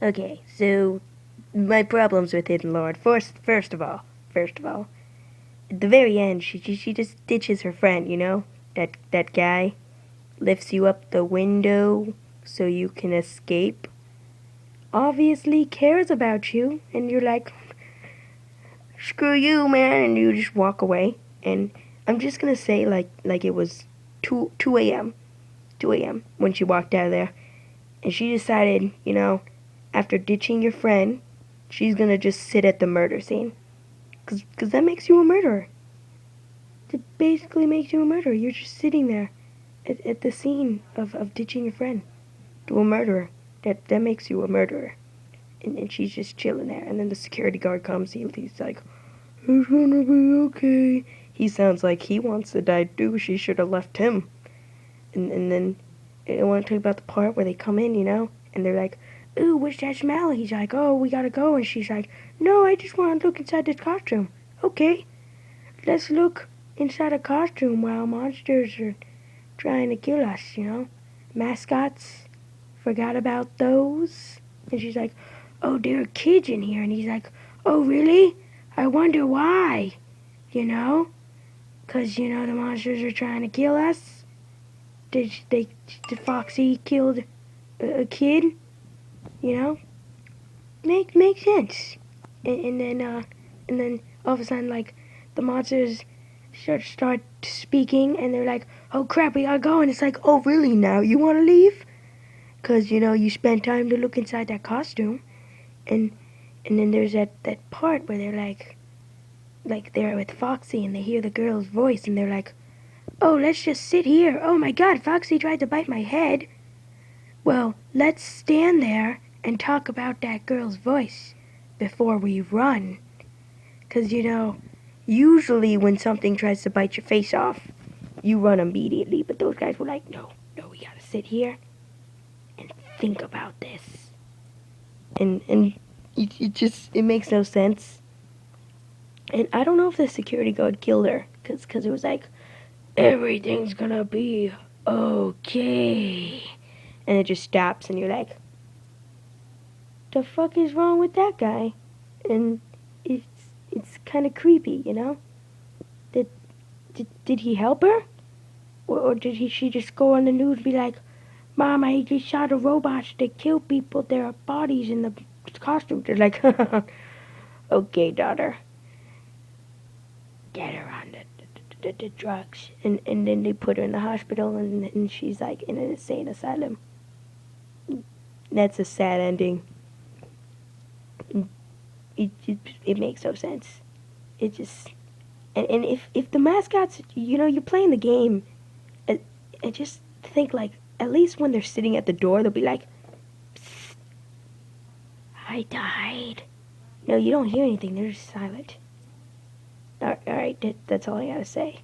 Okay, so my problems with Hidden Lord. First of all, at the very end, she just ditches her friend. You know, that guy lifts you up the window so you can escape. Obviously cares about you, and you're like, screw you, man, and you just walk away. And I'm just gonna say like it was two a.m. 2 a.m. when she walked out of there, and she decided, after ditching your friend, she's gonna just sit at the murder scene. Cause that makes you a murderer. It basically makes you a murderer. You're just sitting there at the scene of ditching your friend to a murderer. That makes you a murderer. And she's just chilling there. And then the security guard comes. He's like, it's gonna be okay. He sounds like he wants to die too. She should have left him. And then I want to tell you about the part where they come in, and they're like, ooh, what's that smell? He's like, oh, we gotta go. And she's like, no, I just want to look inside this costume. Okay, let's look inside a costume while monsters are trying to kill us. Mascots, forgot about those. And she's like, oh, there are kids in here. And he's like, oh, really? I wonder why, you know? Because, the monsters are trying to kill us. Did Foxy killed a kid? You know? Makes sense. And then all of a sudden, like, the monsters start speaking, and they're like, oh crap, we gotta go. And it's like, oh really now? You wanna leave? Because, you spent time to look inside that costume. And and then there's that part where they're like they're with Foxy and they hear the girl's voice and they're like, oh, let's just sit here. Oh my god, Foxy tried to bite my head. Well, let's stand there and talk about that girl's voice before we run. 'Cause, usually when something tries to bite your face off, you run immediately. But those guys were like, no, we gotta sit here and think about this. And it makes no sense. And I don't know if the security guard killed her, cause it was like, everything's gonna be okay. And it just stops, and you're like, the fuck is wrong with that guy? And it's kind of creepy. Did, did he help her? Or did she just go on the news and be like, Mom, I just saw the robots that kill people, their bodies in the costumes. They're like, okay, daughter, get her on the drugs. And then they put her in the hospital, and she's like in an insane asylum. That's a sad ending. It makes no sense. It just and if the mascots, you're playing the game, I just think like at least when they're sitting at the door, they'll be like, Psst, I died. No, you don't hear anything. They're just silent. All right, that's all I gotta say.